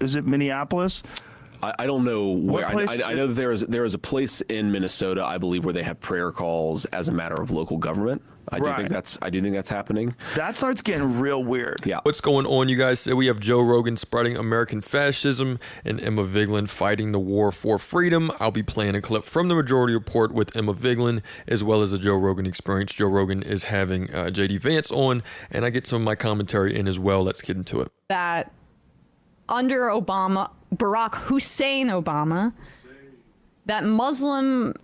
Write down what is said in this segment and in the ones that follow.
is it Minneapolis? I don't know where. I know that there is a place in Minnesota, I believe, where they have prayer calls as a matter of local government. I do think that's happening. That starts getting real weird. Yeah. What's going on, you guys? We have Joe Rogan spreading American fascism and Emma Vigeland fighting the war for freedom. I'll be playing a clip from the Majority Report with Emma Vigeland, as well as the Joe Rogan Experience. Joe Rogan is having JD Vance on, and I get some of my commentary in as well. Let's get into it. That under Obama, Barack Hussein Obama, that Muslims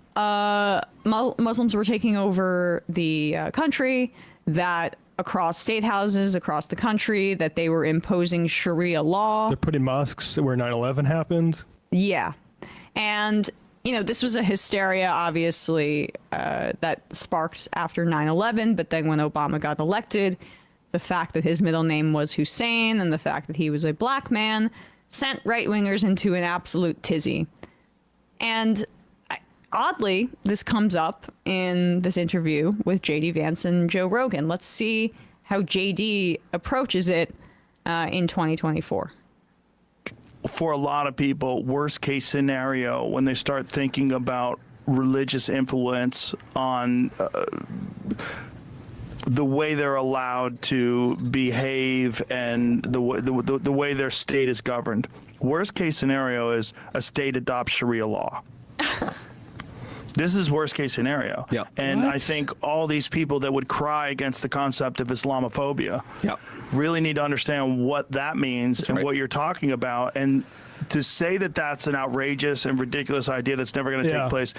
were taking over the country, that across state houses across the country, that they were imposing Sharia law. They're putting mosques where 9/11 happened. Yeah. And, you know, this was a hysteria, obviously, that sparked after 9/11. But then when Obama got elected, the fact that his middle name was Hussein and the fact that he was a black man sent right-wingers into an absolute tizzy. And oddly, this comes up in this interview with JD Vance and Joe Rogan. Let's see how JD approaches it in 2024. For a lot of people, worst case scenario, when they start thinking about religious influence on the way they're allowed to behave and the way their state is governed. Worst case scenario is a state adopts Sharia law. This is worst case scenario. Yeah. And I think all these people that would cry against the concept of Islamophobia really need to understand what that means and what you're talking about. And to say that that's an outrageous and ridiculous idea that's never going to take place,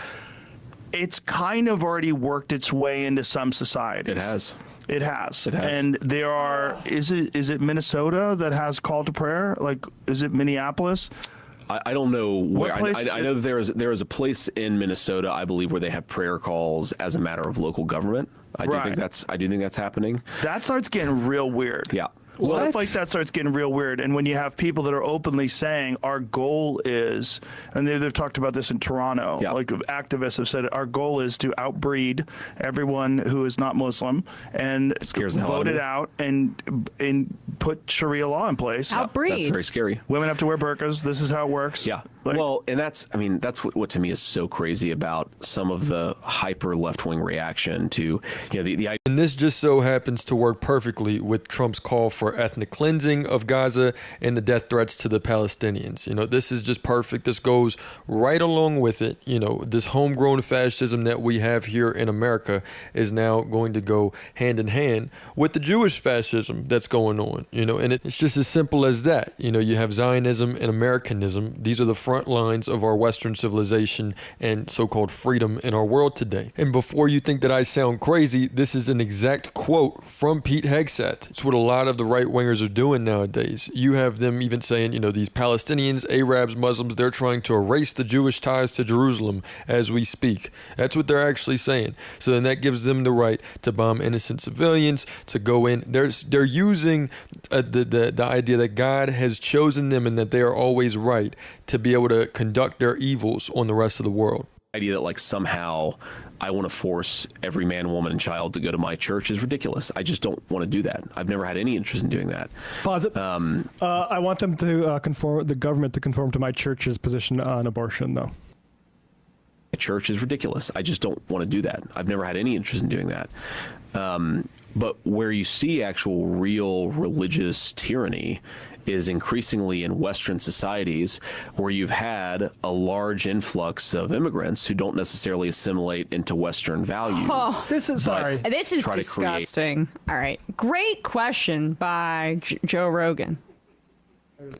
it's kind of already worked its way into some societies. It has. It has. It has. And there are, is it Minnesota that has call to prayer? Like, is it Minneapolis? I don't know where. I know that there is a place in Minnesota, I believe, where they have prayer calls as a matter of local government. I do think that's happening. That starts getting real weird. Yeah. Stuff like that starts getting real weird. And when you have people that are openly saying our goal is, and they've talked about this in Toronto, like activists have said, our goal is to outbreed everyone who is not Muslim and vote it out and put Sharia law in place. Outbreed. That's very scary. Women have to wear burqas. This is how it works. Yeah. Well, and that's what to me is so crazy about some of the hyper left-wing reaction to, the idea. And this just so happens to work perfectly with Trump's call for ethnic cleansing of Gaza and the death threats to the Palestinians. This is just perfect. This goes right along with it. This homegrown fascism that we have here in America is now going to go hand in hand with the Jewish fascism that's going on, and it's just as simple as that. You have Zionism and Americanism. These are the front lines of our Western civilization and so-called freedom in our world today. And before you think that I sound crazy, this is an exact quote from Pete Hegseth. It's what a lot of the right-wingers are doing nowadays. You have them even saying, these Palestinians, Arabs, Muslims, they're trying to erase the Jewish ties to Jerusalem as we speak. That's what they're actually saying. So then that gives them the right to bomb innocent civilians, to go in. They're using the idea that God has chosen them and that they are always right to be able to conduct their evils on the rest of the world. Idea that somehow I want to force every man, woman, and child to go to my church is ridiculous. I just don't want to do that. I've never had any interest in doing that. Pause it. I want them to the government to conform to my church's position on abortion, though. My church is ridiculous. I just don't want to do that. I've never had any interest in doing that. But where you see actual real religious tyranny is increasingly in Western societies where you've had a large influx of immigrants who don't necessarily assimilate into Western values. Oh, this is disgusting. All right. Great question by Joe Rogan.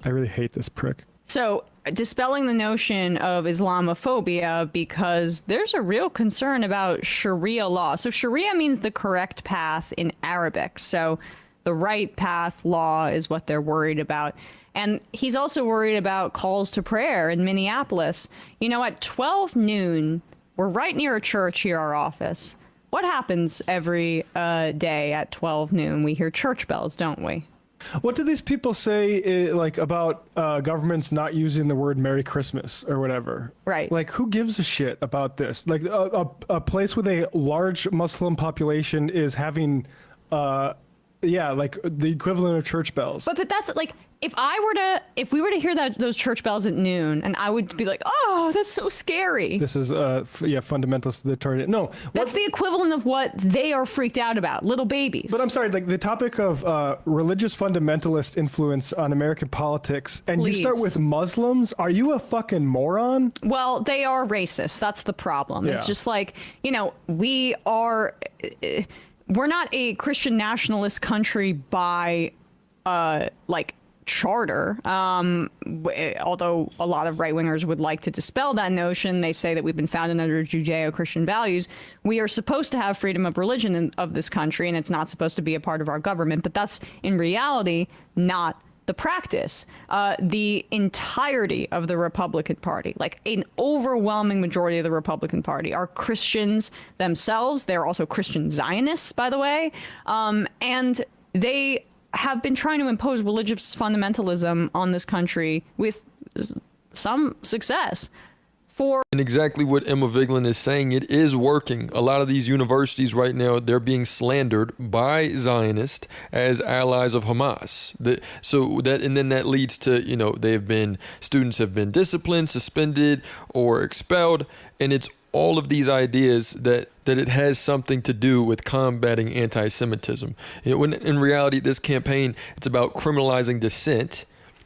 I really hate this prick. So dispelling the notion of Islamophobia, because there's a real concern about Sharia law. So Sharia means the correct path in Arabic. So the right path law is what they're worried about. And he's also worried about calls to prayer in Minneapolis. At 12 noon, we're right near a church here, our office. What happens every day at 12 noon? We hear church bells, don't we? What do these people say about governments not using the word Merry Christmas or whatever? Right. Who gives a shit about this? A place with a large Muslim population is having Yeah, like the equivalent of church bells. But that's like, if we were to hear those church bells at noon, and I would be like, oh, that's so scary. This is fundamentalist libertarian. No, that's the equivalent of what they are freaked out about, little babies. But I'm sorry, like the topic of religious fundamentalist influence on American politics, and you start with Muslims. Are you a fucking moron? Well, they are racist. That's the problem. Yeah. It's just like, we're not a Christian nationalist country by like charter, although a lot of right-wingers would like to dispel that notion. They say that we've been founded under Judeo-Christian values. We are supposed to have freedom of religion of this country, and it's not supposed to be a part of our government, but that's in reality not the practice. The entirety of the Republican Party, like an overwhelming majority of the Republican Party, are Christians themselves. They're also Christian Zionists, by the way, and they have been trying to impose religious fundamentalism on this country with some success. And exactly what Emma Vigeland is saying, it is working. A lot of these universities right now, they're being slandered by Zionists as allies of Hamas. And then that leads to, students have been disciplined, suspended, or expelled. And it's all of these ideas that it has something to do with combating anti-Semitism. When in reality, this campaign, it's about criminalizing dissent,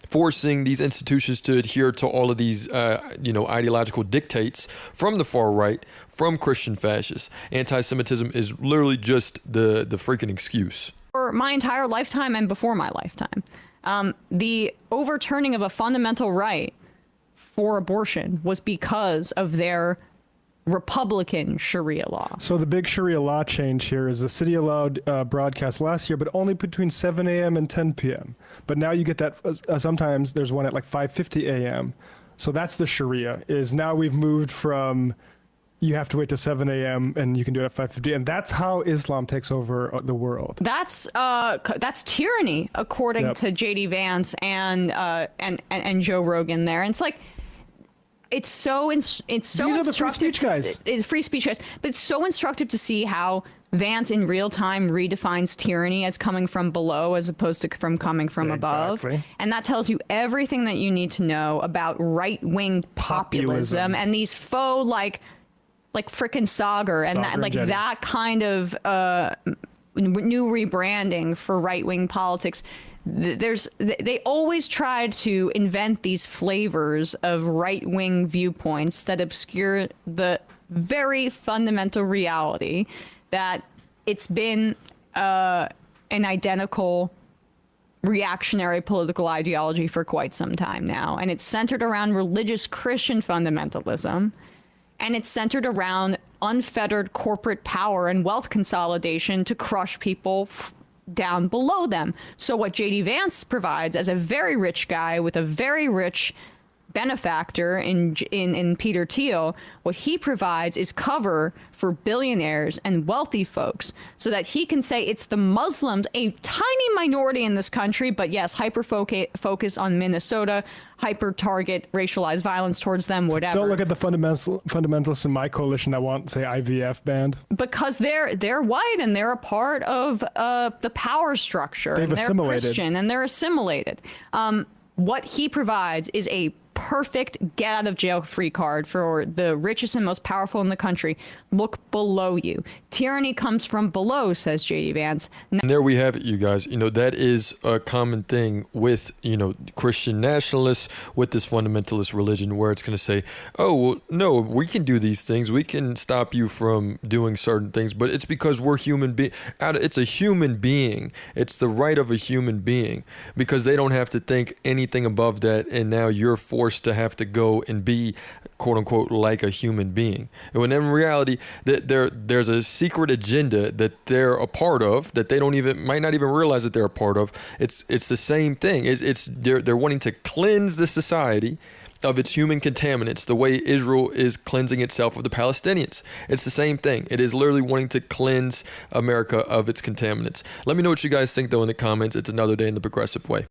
forcing these institutions to adhere to all of these, ideological dictates from the far right, from Christian fascists. Anti-Semitism is literally just the freaking excuse. For my entire lifetime and before my lifetime, the overturning of a fundamental right for abortion was because of their Republican Sharia law. So the big Sharia law change here is the city allowed broadcast last year, but only between 7 a.m. and 10 p.m. But now you get that sometimes there's one at like 5:50 a.m. So that's the Sharia. Is now we've moved from you have to wait to 7 a.m. and you can do it at 5:50, and that's how Islam takes over the world. That's tyranny, according to J.D. Vance and Joe Rogan there. And it's like, it's so These instructive. Are the free speech guys. It's free speech guys, but it's so instructive to see how Vance in real time redefines tyranny as coming from below as opposed to coming from above. And that tells you everything that you need to know about right-wing populism and these faux like frickin' Sagar and that, like Jenny. That kind of new rebranding for right-wing politics. They always try to invent these flavors of right-wing viewpoints that obscure the very fundamental reality that it's been an identical reactionary political ideology for quite some time now. And it's centered around religious Christian fundamentalism. And it's centered around unfettered corporate power and wealth consolidation to crush people down below them. So what J.D. Vance provides as a very rich guy with a very rich benefactor in Peter Thiel, what he provides is cover for billionaires and wealthy folks so that he can say it's the Muslims, a tiny minority in this country, but yes, hyper-focus on Minnesota, hyper-target racialized violence towards them, whatever. Don't look at the fundamentalists in my coalition that want, say, IVF banned. Because they're white and they're a part of the power structure. They've assimilated. They're Christian and they're assimilated. What he provides is a perfect get out of jail free card for the richest and most powerful in the country. Look below you. Tyranny comes from below, says J.D. Vance. And there we have it, you guys. That is a common thing with, Christian nationalists, with this fundamentalist religion, where it's going to say, oh, well, no, we can do these things. We can stop you from doing certain things, but it's because we're human beings. It's a human being. It's the right of a human being, because they don't have to think anything above that, and now you're forced to have to go and be, quote unquote, like a human being. And when in reality, that there's a secret agenda that they're a part of that they might not even realize that they're a part of. It's the same thing. They're wanting to cleanse the society of its human contaminants, the way Israel is cleansing itself of the Palestinians. It's the same thing. It is literally wanting to cleanse America of its contaminants. Let me know what you guys think, though, in the comments. It's another day in the progressive way.